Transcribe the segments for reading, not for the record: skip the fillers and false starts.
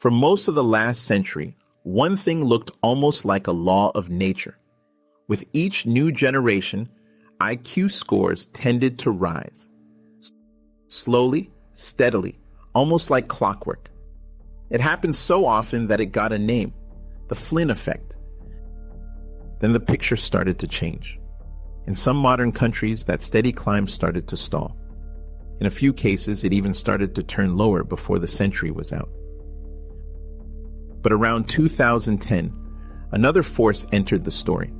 For most of the last century, one thing looked almost like a law of nature. With each new generation, IQ scores tended to rise. Slowly, steadily, almost like clockwork. It happened so often that it got a name, the Flynn effect. Then the picture started to change. In some modern countries, that steady climb started to stall. In a few cases, it even started to turn lower before the century was out. But around 2010, another force entered the story.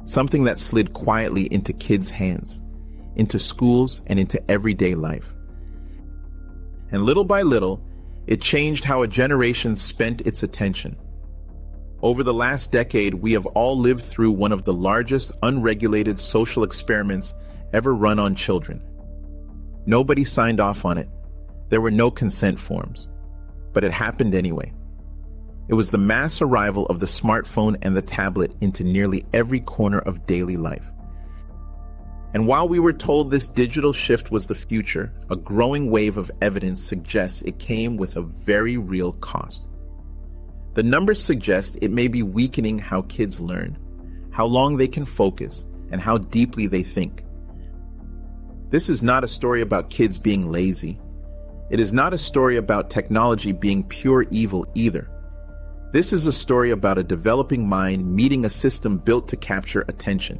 Something that slid quietly into kids' hands, into schools, and into everyday life. And little by little, it changed how a generation spent its attention. Over the last decade, we have all lived through one of the largest unregulated social experiments ever run on children. Nobody signed off on it. There were no consent forms. But it happened anyway. It was the mass arrival of the smartphone and the tablet into nearly every corner of daily life. And while we were told this digital shift was the future, a growing wave of evidence suggests it came with a very real cost. The numbers suggest it may be weakening how kids learn, how long they can focus, and how deeply they think. This is not a story about kids being lazy. It is not a story about technology being pure evil either. This is a story about a developing mind meeting a system built to capture attention.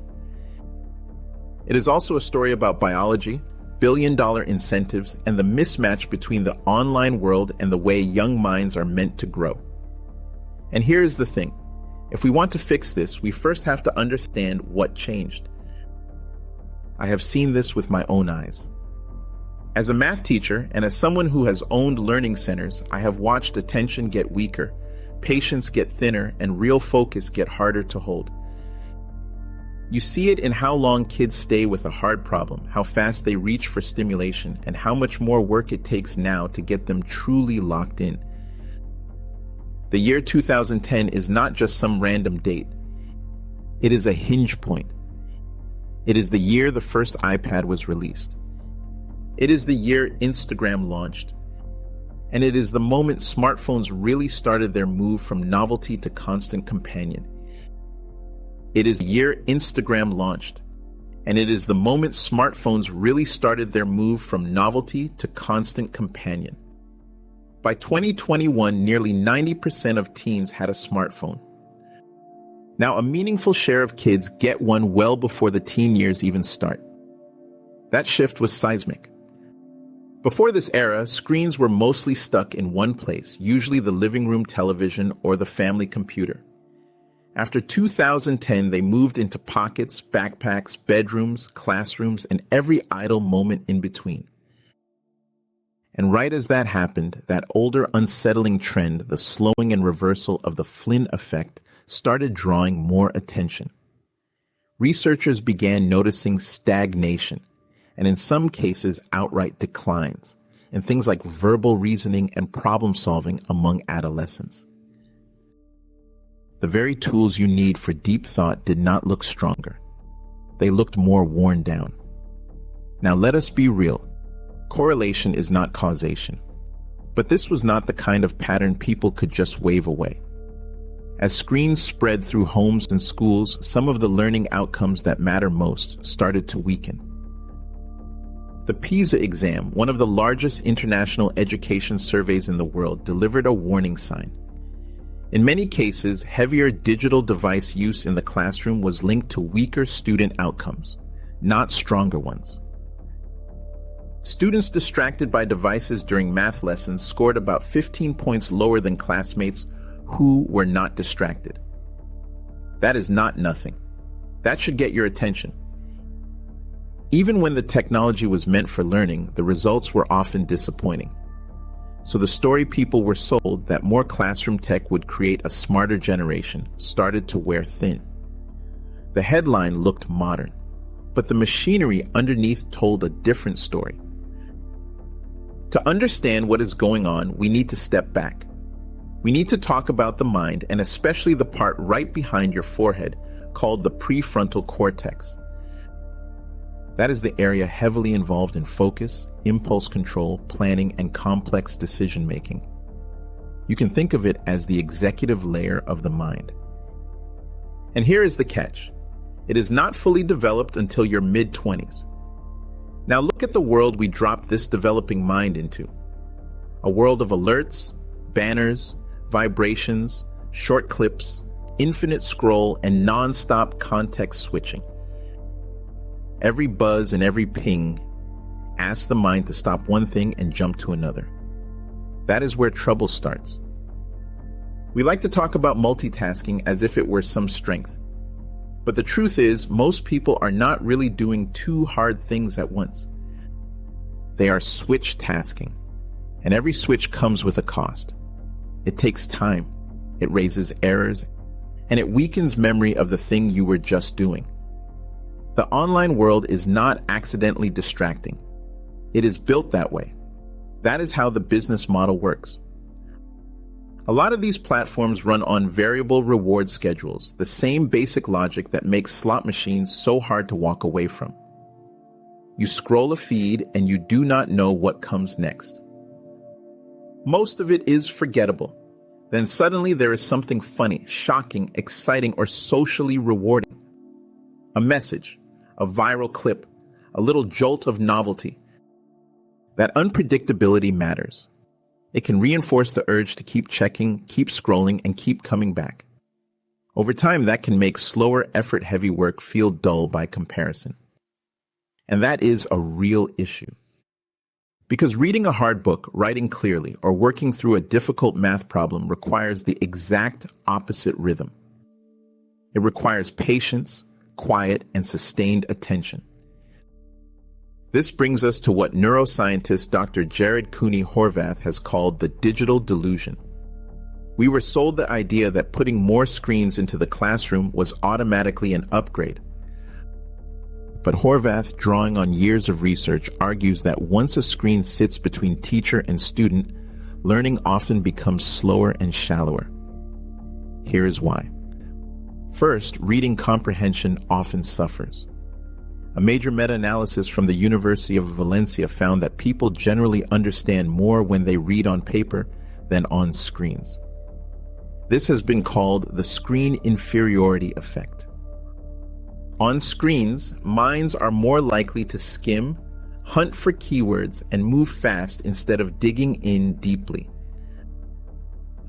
It is also a story about biology, billion-dollar incentives, and the mismatch between the online world and the way young minds are meant to grow. And here is the thing. If we want to fix this, we first have to understand what changed. I have seen this with my own eyes. As a math teacher and as someone who has owned learning centers, I have watched attention get weaker, patience get thinner, and real focus get harder to hold. You see it in how long kids stay with a hard problem, how fast they reach for stimulation, and how much more work it takes now to get them truly locked in. The year 2010 is not just some random date. It is a hinge point. It is the year the first iPad was released. It is the year Instagram launched. And it is the moment smartphones really started their move from novelty to constant companion. It is the year Instagram launched. And it is the moment smartphones really started their move from novelty to constant companion. By 2021, nearly 90% of teens had a smartphone. Now, a meaningful share of kids get one well before the teen years even start. That shift was seismic. Before this era, screens were mostly stuck in one place, usually the living room television or the family computer. After 2010, they moved into pockets, backpacks, bedrooms, classrooms, and every idle moment in between. And right as that happened, that older, unsettling trend, the slowing and reversal of the Flynn effect, started drawing more attention. Researchers began noticing stagnation, and in some cases, outright declines, in things like verbal reasoning and problem solving among adolescents. The very tools you need for deep thought did not look stronger. They looked more worn down. Now let us be real. Correlation is not causation. But this was not the kind of pattern people could just wave away. As screens spread through homes and schools, some of the learning outcomes that matter most started to weaken. The PISA exam, one of the largest international education surveys in the world, delivered a warning sign. In many cases, heavier digital device use in the classroom was linked to weaker student outcomes, not stronger ones. Students distracted by devices during math lessons scored about 15 points lower than classmates who were not distracted. That is not nothing. That should get your attention. Even when the technology was meant for learning, the results were often disappointing. So the story people were sold that more classroom tech would create a smarter generation started to wear thin. The headline looked modern, but the machinery underneath told a different story. To understand what is going on, we need to step back. We need to talk about the mind, and especially the part right behind your forehead called the prefrontal cortex. That is the area heavily involved in focus, impulse control, planning, and complex decision-making. You can think of it as the executive layer of the mind. And here is the catch. It is not fully developed until your mid-20s. Now look at the world we dropped this developing mind into. A world of alerts, banners, vibrations, short clips, infinite scroll, and non-stop context switching. Every buzz and every ping asks the mind to stop one thing and jump to another. That is where trouble starts. We like to talk about multitasking as if it were some strength. But the truth is, most people are not really doing two hard things at once. They are switchtasking, and every switch comes with a cost. It takes time, it raises errors, and it weakens memory of the thing you were just doing. The online world is not accidentally distracting. It is built that way. That is how the business model works. A lot of these platforms run on variable reward schedules, the same basic logic that makes slot machines so hard to walk away from. You scroll a feed and you do not know what comes next. Most of it is forgettable. Then suddenly there is something funny, shocking, exciting, or socially rewarding. A message, a viral clip, a little jolt of novelty. That unpredictability matters. It can reinforce the urge to keep checking, keep scrolling, and keep coming back. Over time, that can make slower, effort-heavy work feel dull by comparison. And that is a real issue. Because reading a hard book, writing clearly, or working through a difficult math problem requires the exact opposite rhythm. It requires patience, quiet, and sustained attention. This brings us to what neuroscientist Dr. Jared Cooney-Horvath has called the digital delusion. We were sold the idea that putting more screens into the classroom was automatically an upgrade. But Horvath, drawing on years of research, argues that once a screen sits between teacher and student, learning often becomes slower and shallower. Here is why. First, reading comprehension often suffers. A major meta-analysis from the University of Valencia found that people generally understand more when they read on paper than on screens. This has been called the screen inferiority effect. On screens, minds are more likely to skim, hunt for keywords, and move fast instead of digging in deeply.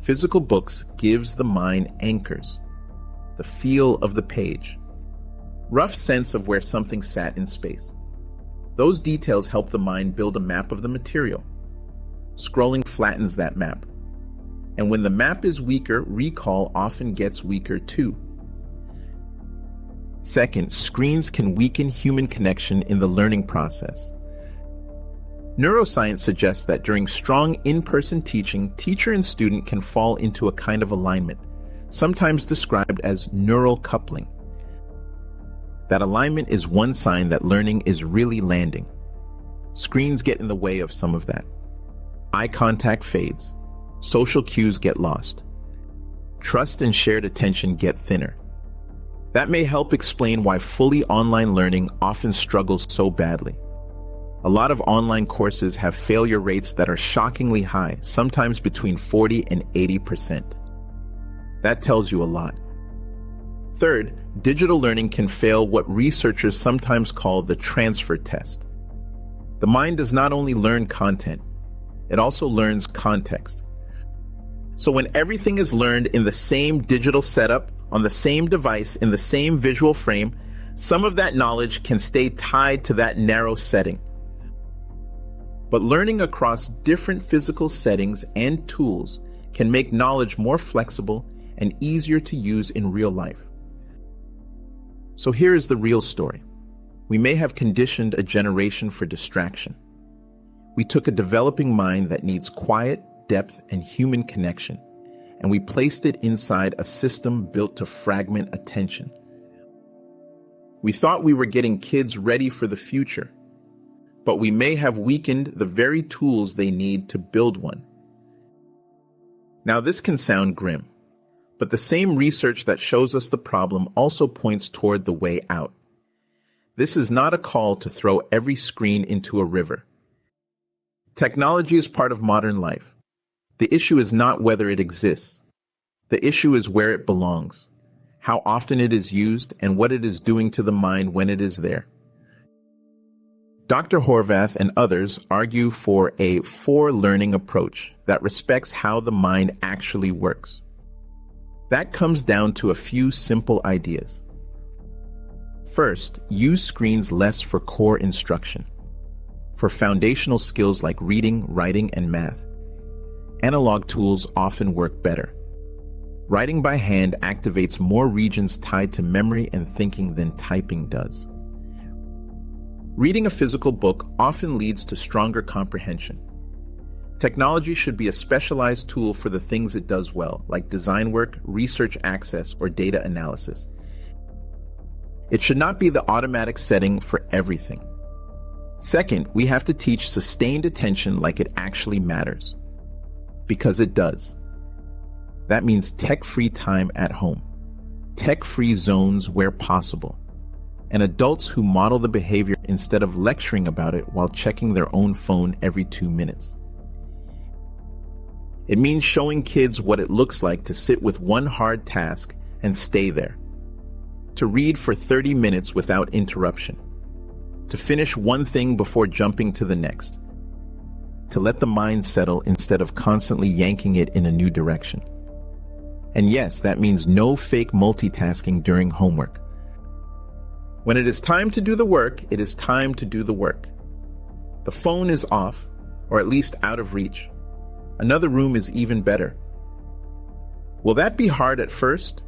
Physical books gives the mind anchors, the feel of the page, rough sense of where something sat in space. Those details help the mind build a map of the material. Scrolling flattens that map. And when the map is weaker, recall often gets weaker too. Second, screens can weaken human connection in the learning process. Neuroscience suggests that during strong in-person teaching, teacher and student can fall into a kind of alignment, sometimes described as neural coupling. That alignment is one sign that learning is really landing. Screens get in the way of some of that. Eye contact fades. Social cues get lost. Trust and shared attention get thinner. That may help explain why fully online learning often struggles so badly. A lot of online courses have failure rates that are shockingly high, sometimes between 40 and 80%. That tells you a lot. Third, digital learning can fail what researchers sometimes call the transfer test. The mind does not only learn content, it also learns context. So when everything is learned in the same digital setup, on the same device, in the same visual frame, some of that knowledge can stay tied to that narrow setting. But learning across different physical settings and tools can make knowledge more flexible and easier to use in real life. So here is the real story. We may have conditioned a generation for distraction. We took a developing mind that needs quiet, depth, and human connection, and we placed it inside a system built to fragment attention. We thought we were getting kids ready for the future, but we may have weakened the very tools they need to build one. Now, this can sound grim, but the same research that shows us the problem also points toward the way out. This is not a call to throw every screen into a river. Technology is part of modern life. The issue is not whether it exists. The issue is where it belongs, how often it is used, and what it is doing to the mind when it is there. Dr. Horvath and others argue for a for-learning approach that respects how the mind actually works. That comes down to a few simple ideas. First, use screens less for core instruction. For foundational skills like reading, writing, and math, analog tools often work better. Writing by hand activates more regions tied to memory and thinking than typing does. Reading a physical book often leads to stronger comprehension. Technology should be a specialized tool for the things it does well, like design work, research access, or data analysis. It should not be the automatic setting for everything. Second, we have to teach sustained attention like it actually matters. Because it does. That means tech-free time at home, tech-free zones where possible, and adults who model the behavior instead of lecturing about it while checking their own phone every 2 minutes. It means showing kids what it looks like to sit with one hard task and stay there, to read for 30 minutes without interruption, to finish one thing before jumping to the next, to let the mind settle instead of constantly yanking it in a new direction. And yes, that means no fake multitasking during homework. When it is time to do the work, it is time to do the work. The phone is off, or at least out of reach. Another room is even better. Will that be hard at first?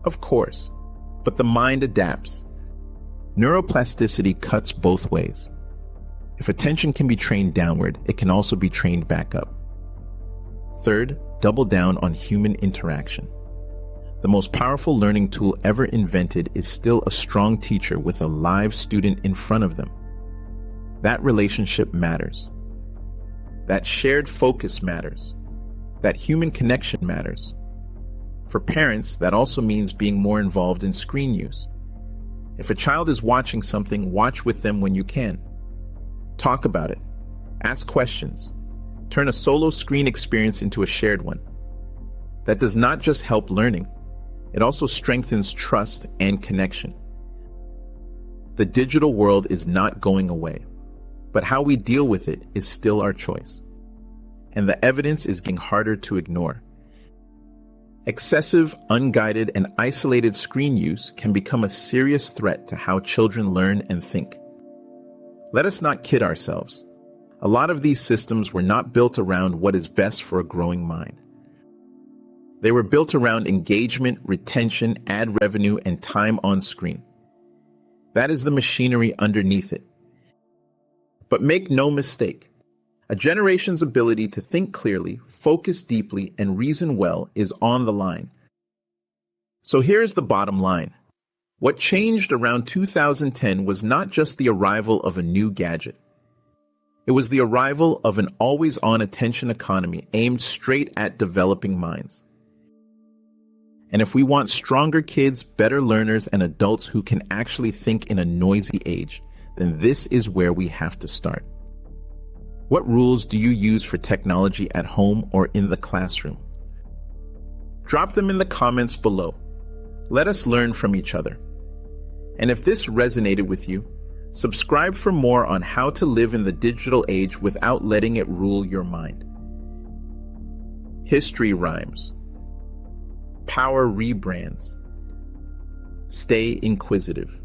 Of course, but the mind adapts. Neuroplasticity cuts both ways. If attention can be trained downward, it can also be trained back up. Third, double down on human interaction. The most powerful learning tool ever invented is still a strong teacher with a live student in front of them. That relationship matters. That shared focus matters. That human connection matters. For parents, that also means being more involved in screen use. If a child is watching something, watch with them when you can. Talk about it. Ask questions. Turn a solo screen experience into a shared one. That does not just help learning. It also strengthens trust and connection. The digital world is not going away, but how we deal with it is still our choice. And the evidence is getting harder to ignore. Excessive, unguided, and isolated screen use can become a serious threat to how children learn and think. Let us not kid ourselves. A lot of these systems were not built around what is best for a growing mind. They were built around engagement, retention, ad revenue, and time on screen. That is the machinery underneath it. But make no mistake, a generation's ability to think clearly, focus deeply, and reason well is on the line. So here's the bottom line. What changed around 2010 was not just the arrival of a new gadget. It was the arrival of an always-on attention economy aimed straight at developing minds. And if we want stronger kids, better learners, and adults who can actually think in a noisy age, then this is where we have to start. What rules do you use for technology at home or in the classroom? Drop them in the comments below. Let us learn from each other. And if this resonated with you, subscribe for more on how to live in the digital age without letting it rule your mind. History rhymes. Power rebrands. Stay inquisitive.